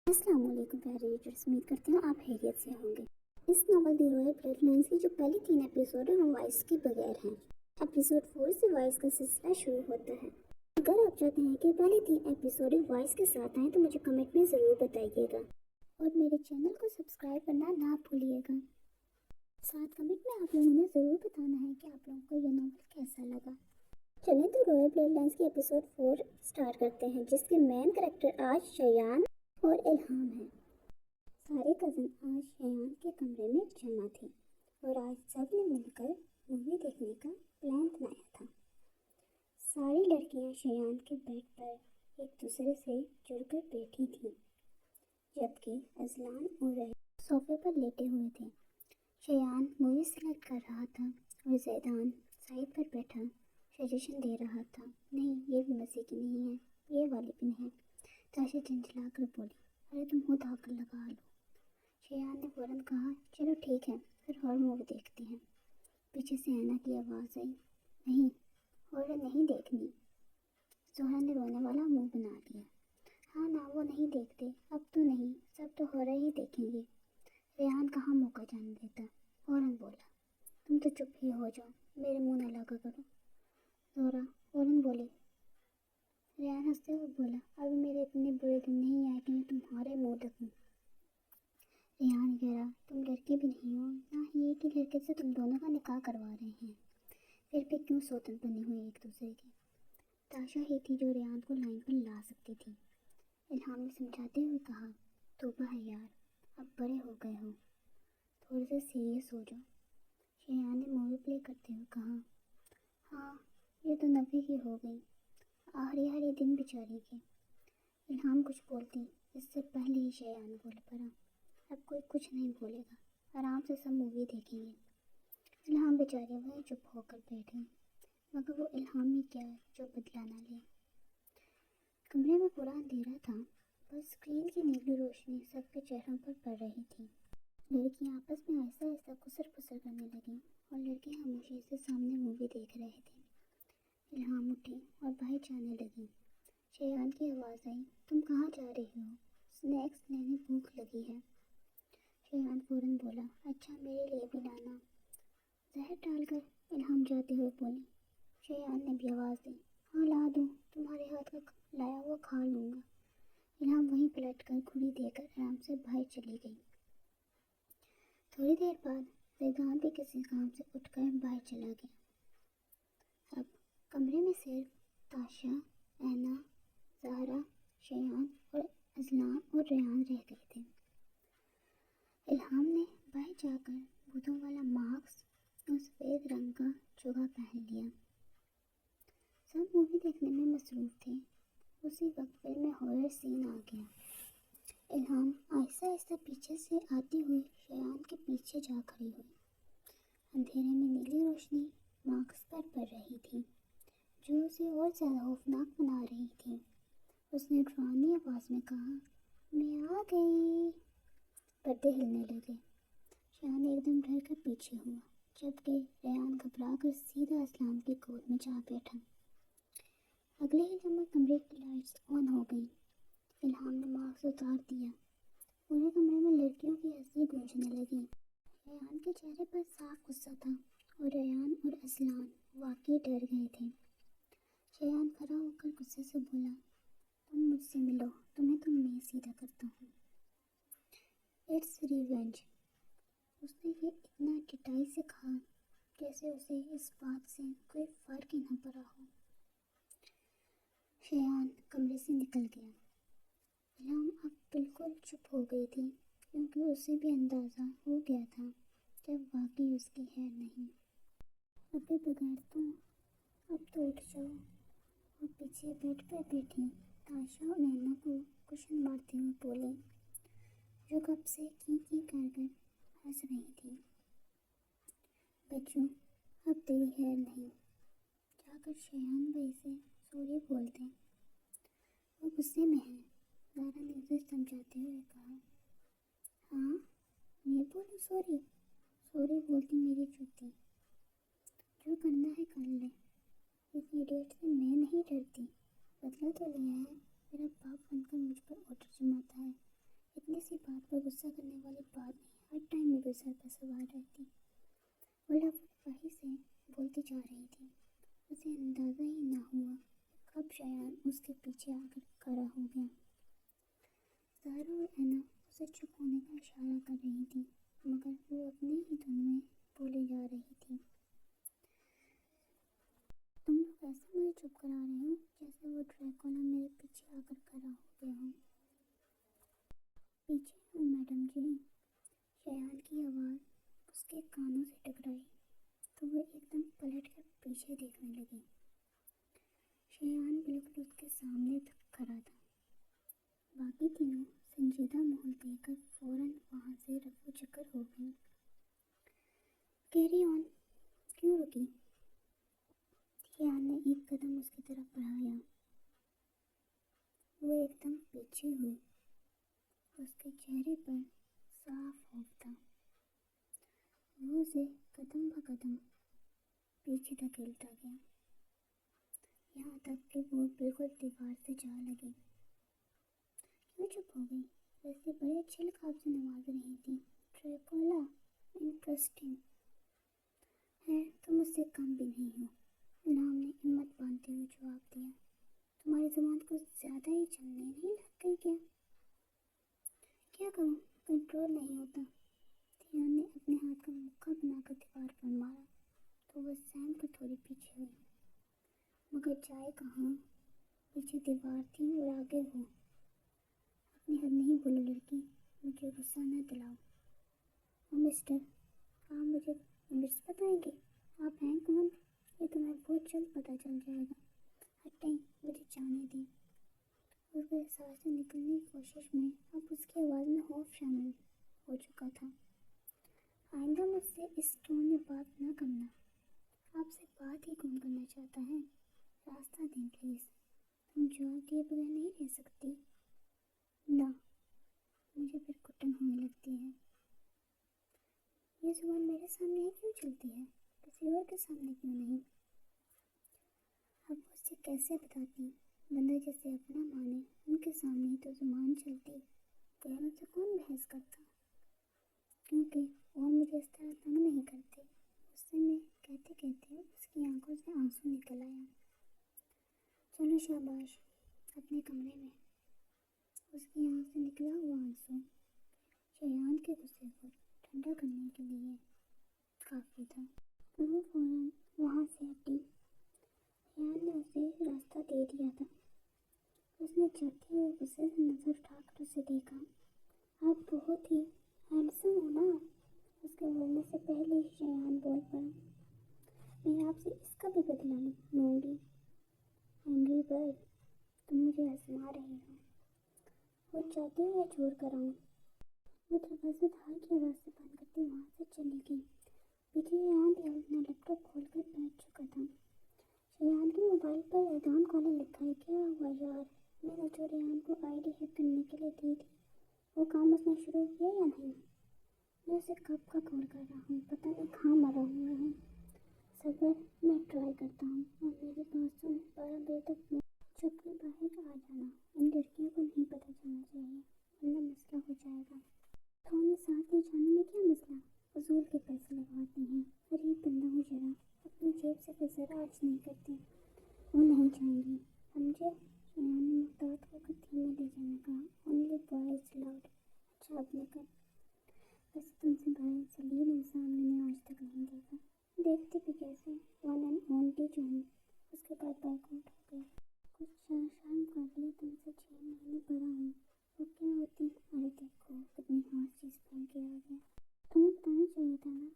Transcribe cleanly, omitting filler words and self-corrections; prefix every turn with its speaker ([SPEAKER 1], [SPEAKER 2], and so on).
[SPEAKER 1] السلام علیکم پیارے ریڈرز، امید کرتی ہوں آپ خیریت سے ہوں گے۔ اس ناول دی رویل بلڈ لائنز کی جو پہلی 3 ایپیسوڈ ہیں وہ وائس کے بغیر ہیں۔ ایپیسوڈ 4 سے وائس کا سلسلہ شروع ہوتا ہے۔ اگر آپ چاہتے ہیں کہ پہلی 3 ایپیسوڈ وائس کے ساتھ آئیں تو مجھے کمنٹ میں ضرور بتائیے گا اور میرے چینل کو سبسکرائب کرنا نہ بھولیے گا۔ ساتھ کمنٹ میں آپ لوگوں نے ضرور بتانا ہے کہ آپ لوگوں کو یہ ناول کیسا لگا۔ چلیں تو رویل بلڈ لائنز کی ایپیسوڈ 4 سٹارٹ کرتے ہیں، جس کے مین کریکٹر آج شیان اور الہام ہے۔ سارے کزن آج شیان کے کمرے میں جمع تھے اور آج سب نے مل کر مووی دیکھنے کا پلان بنایا تھا۔ ساری لڑکیاں شیان کے بیڈ پر ایک دوسرے سے جڑ کر بیٹھی تھیں، جبکہ اذلان اور ریحان صوفے پر لیٹے ہوئے تھے۔ شیان مووی سلیکٹ کر رہا تھا اور زیدان سائڈ پر بیٹھا سجیشن دے رہا تھا۔ نہیں، یہ بھی مزے کی نہیں ہے، یہ والی بھی نہیں۔ تاشا جھنجھلا کر بولی، ارے تم خود آ کر لگا لو۔ شیان نے فوراً کہا، چلو ٹھیک ہے، پھر ہارر مووی دیکھتے ہیں۔ پیچھے سے اینا کی آواز آئی، نہیں، ہارر نہیں دیکھنی۔ زہرا نے رونے والا منہ بنا لیا، ہاں نا، وہ نہیں دیکھتے، اب تو نہیں، سب تو ہارر ہی دیکھیں گے۔ ریحان کہاں موقع جانے دیتا، فوراً بولا، تم تو چپ ہی ہو جاؤ، میرے منہ نہ لگا کرو۔ زہرا فوراً بولی۔ ریحان ہنستے ہوئے بولا، ابھی میرے اتنے برے دن نہیں آئے کہ میں تمہارے منہ دیکھوں۔ ریحان کہہ، تم لڑکی بھی نہیں ہو، نہ ہی ایک ہی لڑکے سے تم دونوں کا نکاح کروا رہے ہیں، پھر بھی کیوں سوتن بنی ہوئی ایک دوسرے کی۔ تاشا ہی تھی جو ریحان کو لائن پر لا سکتی تھی۔ الہام نے سمجھاتے ہوئے کہا، توبہ ہے یار، اب بڑے ہو گئے ہو، تھوڑے سے سیریس ہو جاؤ۔ شیان نے مووی پلے کرتے ہوئے کہا، ہاں، یہ تو نبی ہی ہو گئی، آخری دن بیچاری کے۔ الہام کچھ بولتی، اس سے پہلے ہی شیان بول پڑا، اب کوئی کچھ نہیں بولے گا، آرام سے سب مووی دیکھیں گے۔ الہام بیچاری وہیں چپ ہو کر بیٹھ گئی، مگر وہ الہام ہی کیا جو بدلہ نہ لے۔ کمرے میں پورا اندھیرا تھا، بس اسکرین کی نیلی روشنی سب کے چہروں پر پڑ رہی تھی۔ لڑکیاں آپس میں آہستہ آہستہ کسر پسر کرنے لگیں اور لڑکے خاموشی سے سامنے مووی دیکھ رہے تھے۔ الہام اٹھی اور باہر جانے لگی۔ شیان کی آواز آئی، تم کہاں جا رہی ہو؟ اسنیکس لینے، بھوک لگی ہے۔ شیان فوراً بولا، اچھا میرے لیے بھی لانا۔ زہر ڈال کر الہام جاتے ہوئے بولی۔ شیان نے بھی آواز دی، ہاں لا دو، تمہارے ہاتھ کا لایا ہوا کھا لوں گا۔ الہام وہیں پلٹ کر گھڑی دے کر آرام سے باہر چلی گئی۔ تھوڑی دیر بعد زیدان بھی کسی کام سے اٹھ کر باہر چلا گیا۔ اب کمرے میں صرف تاشا، اینا، زہرا، شیان اور اذلان اور ریحان رہ گئے تھے۔ الہام نے باہر جا کر بھوتوں والا ماسک اور سفید رنگ کا چوگا پہن لیا۔ سب مووی دیکھنے میں مصروف تھے، اسی وقت فلم میں ہارر سین آ گیا۔ الہام آہستہ آہستہ پیچھے سے آتی ہوئی شیان کے پیچھے جا کھڑی ہوئی۔ اندھیرے میں نیلی روشنی ماسک پر پڑ رہی تھی، جو اسے اور زیادہ خوفناک بنا رہی تھی۔ اس نے ڈراؤنی آواز میں کہا، میں آ گئی۔ پردے ہلنے لگے۔ شیان ایک دم ڈر کر پیچھے ہوا، جبکہ ریحان گھبرا کر سیدھا اذلان کی گود میں جا بیٹھا۔ اگلے ہی لمحے کمرے کی لائٹس آن ہو گئیں۔ الہام نے ماسک اتار دیا۔ پورے کمرے میں لڑکیوں کی ہنسی گونجنے لگی۔ ریحان کے چہرے پر صاف غصہ تھا اور ریحان اور اذلان واقعی ڈر گئے تھے۔ شیان کھڑا ہو کر غصے سے بولا، تم مجھ سے ملو، تمہیں تو میں سیدھا کرتا ہوں۔ It's revenge. اس نے یہ اتنا ڈٹائی سے کہا جیسے اسے اس بات سے کوئی فرق ہی نہ پڑا ہو۔ شیان کمرے سے نکل گیا۔ الہام اب بالکل چپ ہو گئی تھی، کیونکہ اسے بھی اندازہ ہو گیا تھا کہ اب واقعی اس کی خیر نہیں۔ ابے بغیر تو، اب تو اٹھ جاؤ۔ اور پیچھے بیڈ پر بیٹھی تاشا اور اینا کو کشن مارتے ہوئے بولی، جو کب سے کی کر کر ہنس رہی تھی، بچوں، اب تیری خیر نہیں، جا کر شیان بھائی سے سوری بول دیں، وہ غصے میں ہے۔ زہرا نے اسے سمجھاتے ہوئے کہا، ہاں، میں بولوں سوری؟ سوری بولتی میری چوتی، جو کرنا ہے کر لے، اس ایڈیٹ سے میں نہیں ڈرتی، بدلہ تو لیا ہے، میرا باپ بن کر مجھ پر آرڈر جماتا ہے، سی بات پر غصہ کرنے والی بات نہیں، ہر ٹائم میرے سر پر سوار رہتی۔ وہ لفظ وہیں سے بولتی جا رہی تھی، اسے اندازہ ہی نہ ہوا کب شایان اس کے پیچھے آ کر کھڑا ہو گیا۔ زہرا اور اینا اسے چپ ہونے کا اشارہ کر رہی تھی، مگر وہ اپنے ہی دھن میں بولے جا رہی تھی۔ تم لوگ ایسے مجھے چپ کرا رہے ہو جیسے وہ ڈریکولا میرے پیچھے آ کر کھڑا ہو گیا ہو۔ پیچھے ہوں میڈم جی۔ شایان کی آواز اس کے کانوں سے ٹکرائی تو وہ ایک دم پلٹ کر پیچھے دیکھنے لگی۔ شایان بالکل اس کے سامنے تک کھڑا تھا۔ باقی تینوں سنجیدہ ماحول دیکھ کر فوراً وہاں سے رفو چکر ہو گئیں۔ کیری آن، کیوں رکی؟ شایان نے ایک قدم اس کی طرف بڑھایا۔ وہ ایک دم پیچھے ہوئی، اس کے چہرے پر صاف خوف تھا۔ وہ اسے قدم بہ قدم پیچھے دھکیلتا گیا، یہاں تک کہ وہ بالکل دیوار سے جا لگی۔ کیوں چپ ہو گئی؟ ویسے بڑے اچھے لقاب سے نواز رہی تھی، ڈریکولا، انٹرسٹنگ ہے، تم مجھ سے کم بھی نہیں ہو، الہام نے ہمت باندھتے ہوئے جواب دیا۔ تمہاری زبان کو زیادہ ہی چلنے نہیں لگ گئی کیا؟ کیا کروں، کنٹرول نہیں ہوتا۔ دھیان نے اپنے ہاتھ کا مکہ بنا کر دیوار پر مارا تو وہ سہم کر تھوڑی پیچھے ہوئی، مگر جائے کہاں، پیچھے دیوار تھی اور آگے وہ۔ اپنی حد نہیں بھولو لڑکی، مجھے غصہ نہ دلاؤ۔ اور مسٹر، آپ مجھے منٹس بتائیں گے آپ ہیں کون؟ یہ تمہیں بہت جلد پتہ چل جائے گا۔ ہٹیں، مجھے جانے دیں۔ اس کے احساس سے نکلنے کی کوشش میں اب اس کی آواز میں خوف شامل ہو چکا تھا۔ آئندہ مجھ سے اس ٹون میں بات نہ کرنا۔ آپ سے بات ہی کون کرنا چاہتا ہے؟ راستہ دیں پلیز، تم جواب دیے بغیر نہیں رہ سکتی۔ نہ، مجھے پھر گھٹن ہونے لگتی ہے۔ یہ زبان میرے سامنے ہی کیوں چلتی ہے، کسی اور کے سامنے کیوں نہیں؟ اب وہ اسے کیسے بتاتی؟ بندہ جسے اپنا مانے ان کے سامنے ہی تو زبان چلتی، غیروں سے کون بحث کرتا؟ کیونکہ وہ مجھے اس طرح تنگ نہیں کرتے۔ غصے میں کہتے کہتے اس کی آنکھوں سے آنسو نکل آیا۔ چلو شاباش، اپنے کمرے میں۔ اس کی آنکھ سے نکلا ہوا آنسو شایان کے غصے کو ٹھنڈا کرنے کے لیے کافی تھا۔ وہ فوراً وہاں سے ہٹی۔ شایان نے اسے راستہ دے دیا تھا۔ اس نے چڑھتے ہوئے غصے سے نظر اٹھا کر اسے دیکھا۔ آپ بہت ہی ہینڈسم ہو نا؟ اس کے بولنے سے پہلے ہی شایان بول پڑا۔ میں آپ سے اس کا بھی بدلہ لوں گی۔ اینگری برڈ، تم مجھے آزما رہی ہو۔ وہ چاہتی ہو یا چھوڑ کر آؤں؟ وہ دروازہ دھار کی آواز سے بند کرتی وہاں سے چلی گئی۔ پیچھے شایان بھی اپنا لیپ ٹاپ کھول کر بیٹھ چکا تھا۔ شایان کے موبائل پر اذان کالر لکھا ہے۔ کیا ہوا یار، میں نے جو ریحان کو آئی ڈی ہیک کرنے کے لیے دی تھی وہ کام اس نے شروع کیا یا نہیں؟ میں اسے کب کا کال کر رہا ہوں، پتہ نہیں کہاں مرا ہوا ہے۔ صبر، میں ٹرائی کرتا ہوں۔ اور میری بات سن، 12 بجے تک میں چھپ کے باہر آ جانا۔ ان لڑکیوں کو نہیں پتہ چلنا چاہیے ورنہ مسئلہ ہو جائے گا۔ تو انہیں ساتھ لے جانے میں کیا مسئلہ، فضول کے پیسے لگواتی ہیں، غریب بندہ ہوں ذرا، اپنی جیب سے پھر ذرا خرچ نہیں کرتی۔ وہ نہیں جائیں گی، سمجھے؟ شایان نے محتاط ہو کر دھیمے لہجے میں کہا۔ Only boys allowed. اچھا اب نکل۔ ویسے تم سے بڑا ذلیل انسان میں نے آج تک نہیں دیکھا۔ دیکھتی بھی کیسے، ون اینڈ اونلی جو ہوں۔ اس کے بعد بیک آؤٹ ہو گیا۔ کچھ شرم کر لی، تم سے 6 مہینے بڑا ہوں۔ وہ کیا ہوتی؟ ارے دیکھو کتنی ہارش چیز پہن کے آ گیا۔ تمہیں بتانا چاہیے تھا نا،